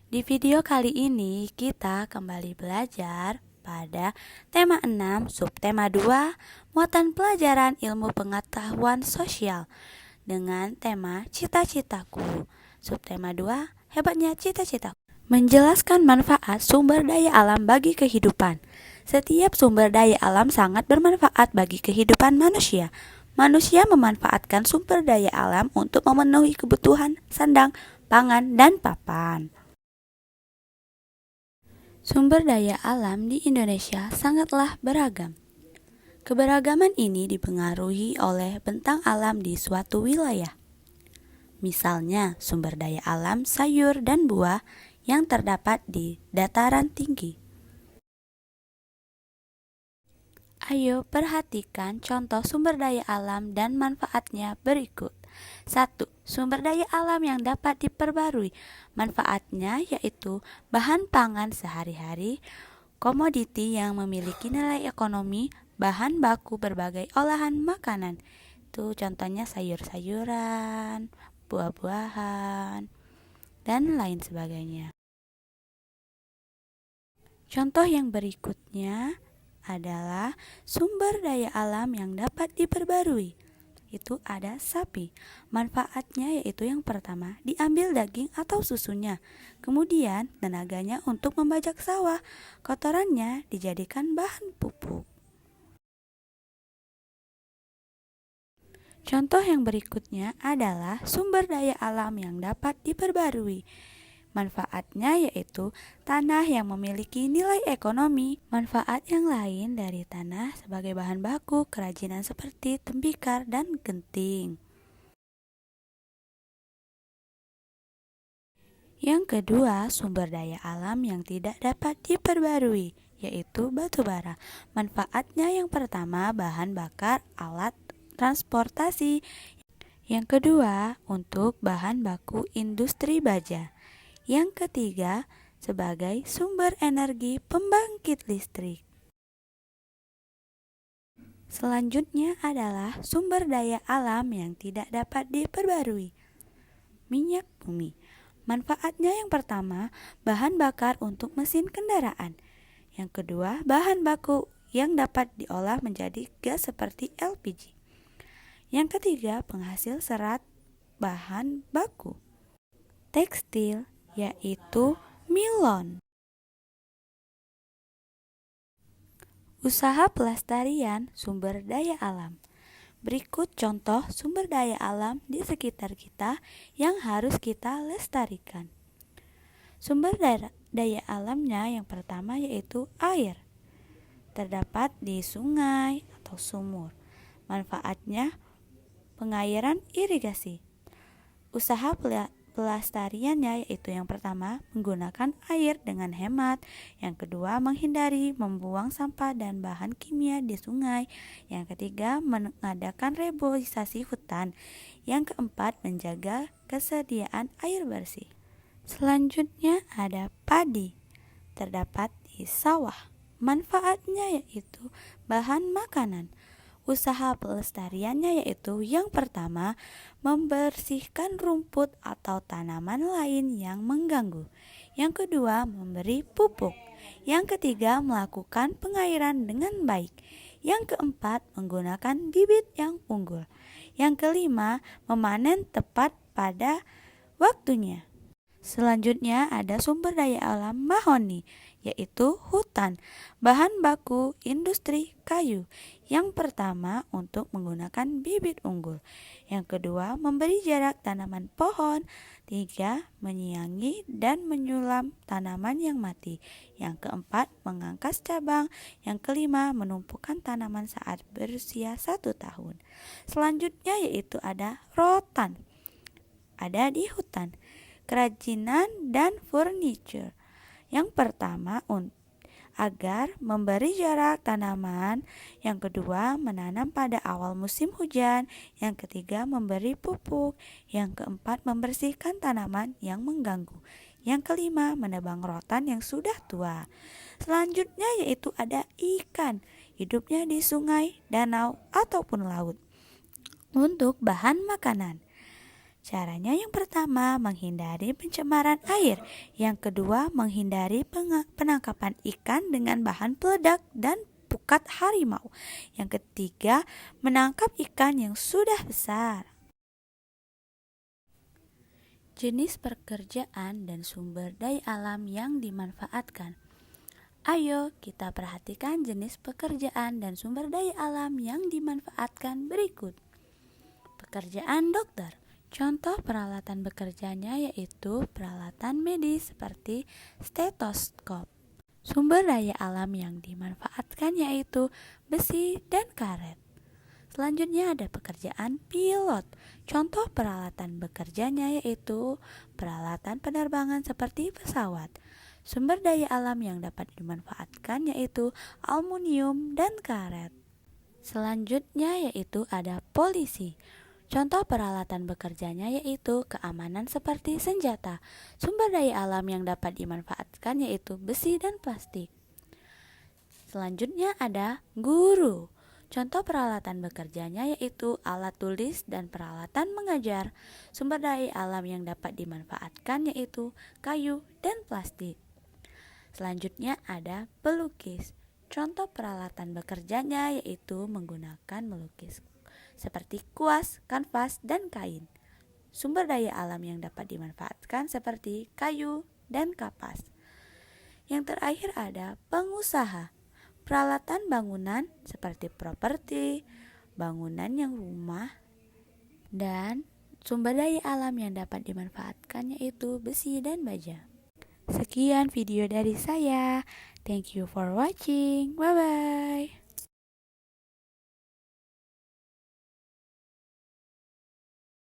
Di video kali ini kita kembali belajar pada tema 6, subtema 2, muatan pelajaran ilmu pengetahuan sosial dengan tema cita-citaku. Subtema 2, hebatnya cita-citaku. Menjelaskan manfaat sumber daya alam bagi kehidupan. Setiap sumber daya alam sangat bermanfaat bagi kehidupan manusia. Manusia memanfaatkan sumber daya alam untuk memenuhi kebutuhan sandang, pangan, dan papan. Sumber daya alam di Indonesia sangatlah beragam. Keberagaman ini dipengaruhi oleh bentang alam di suatu wilayah. Misalnya, sumber daya alam sayur dan buah yang terdapat di dataran tinggi. Ayo perhatikan contoh sumber daya alam dan manfaatnya berikut. 1. Sumber daya alam yang dapat diperbarui. Manfaatnya yaitu bahan pangan sehari-hari, komoditi yang memiliki nilai ekonomi, bahan baku berbagai olahan makanan. Itu contohnya sayur-sayuran, buah-buahan, dan lain sebagainya. Contoh yang berikutnya adalah sumber daya alam yang dapat diperbarui. Itu ada sapi. Manfaatnya yaitu yang pertama, diambil daging atau susunya. Kemudian tenaganya untuk membajak sawah. Kotorannya dijadikan bahan pupuk. Contoh yang berikutnya adalah sumber daya alam yang dapat diperbarui. Manfaatnya yaitu tanah yang memiliki nilai ekonomi. Manfaat yang lain dari tanah sebagai bahan baku kerajinan seperti tembikar dan genting. Yang kedua, sumber daya alam yang tidak dapat diperbarui, yaitu batu bara. Manfaatnya yang pertama, bahan bakar alat transportasi. Yang kedua, untuk bahan baku industri baja. Yang ketiga, sebagai sumber energi pembangkit listrik. Selanjutnya adalah sumber daya alam yang tidak dapat diperbarui. Minyak bumi. Manfaatnya yang pertama, bahan bakar untuk mesin kendaraan. Yang kedua, bahan baku yang dapat diolah menjadi gas seperti LPG. Yang ketiga, penghasil serat bahan baku. Tekstil yaitu nilon. Usaha pelestarian sumber daya alam. Berikut contoh sumber daya alam di sekitar kita yang harus kita lestarikan. Sumber daya alamnya yang pertama yaitu air. Terdapat di sungai atau sumur. Manfaatnya pengairan irigasi. Usaha pelestariannya yaitu yang pertama, menggunakan air dengan hemat. Yang kedua, menghindari membuang sampah dan bahan kimia di sungai. Yang ketiga, mengadakan reboisasi hutan. Yang keempat, menjaga kesediaan air bersih. Selanjutnya ada padi. Terdapat di sawah. Manfaatnya yaitu bahan makanan. Usaha pelestariannya yaitu yang pertama, membersihkan rumput atau tanaman lain yang mengganggu. Yang kedua, memberi pupuk. Yang ketiga, melakukan pengairan dengan baik. Yang keempat, menggunakan bibit yang unggul. Yang kelima, memanen tepat pada waktunya. Selanjutnya ada sumber daya alam mahoni, yaitu hutan, bahan baku industri kayu. Yang pertama, untuk menggunakan bibit unggul. Yang kedua, memberi jarak tanaman pohon. Tiga, menyiangi dan menyulam tanaman yang mati. Yang keempat, mengangkas cabang. Yang kelima, menumpukan tanaman saat berusia 1 tahun. Selanjutnya yaitu ada rotan. Ada di hutan. Kerajinan dan furniture. Yang pertama, agar memberi jarak tanaman. Yang kedua, menanam pada awal musim hujan. Yang ketiga, memberi pupuk. Yang keempat, membersihkan tanaman yang mengganggu. Yang kelima, menebang rotan yang sudah tua. Selanjutnya yaitu ada ikan. Hidupnya di sungai, danau, ataupun laut untuk bahan makanan. Caranya yang pertama, menghindari pencemaran air. Yang kedua, menghindari penangkapan ikan dengan bahan peledak dan pukat harimau. Yang ketiga, menangkap ikan yang sudah besar. Jenis pekerjaan dan sumber daya alam yang dimanfaatkan. Ayo kita perhatikan jenis pekerjaan dan sumber daya alam yang dimanfaatkan berikut. Pekerjaan dokter. Contoh peralatan bekerjanya yaitu peralatan medis seperti stetoskop. Sumber daya alam yang dimanfaatkan yaitu besi dan karet. Selanjutnya ada pekerjaan pilot. Contoh peralatan bekerjanya yaitu peralatan penerbangan seperti pesawat. Sumber daya alam yang dapat dimanfaatkan yaitu aluminium dan karet. Selanjutnya yaitu ada polisi. Contoh peralatan bekerjanya yaitu keamanan seperti senjata. Sumber daya alam yang dapat dimanfaatkan yaitu besi dan plastik. Selanjutnya ada guru. Contoh peralatan bekerjanya yaitu alat tulis dan peralatan mengajar. Sumber daya alam yang dapat dimanfaatkan yaitu kayu dan plastik. Selanjutnya ada pelukis. Contoh peralatan bekerjanya yaitu menggunakan melukis seperti kuas, kanvas, dan kain. Sumber daya alam yang dapat dimanfaatkan seperti kayu dan kapas. Yang terakhir ada pengusaha. Peralatan bangunan seperti properti, bangunan yang rumah, dan sumber daya alam yang dapat dimanfaatkan yaitu besi dan baja. Sekian video dari saya. Thank you for watching. Bye-bye.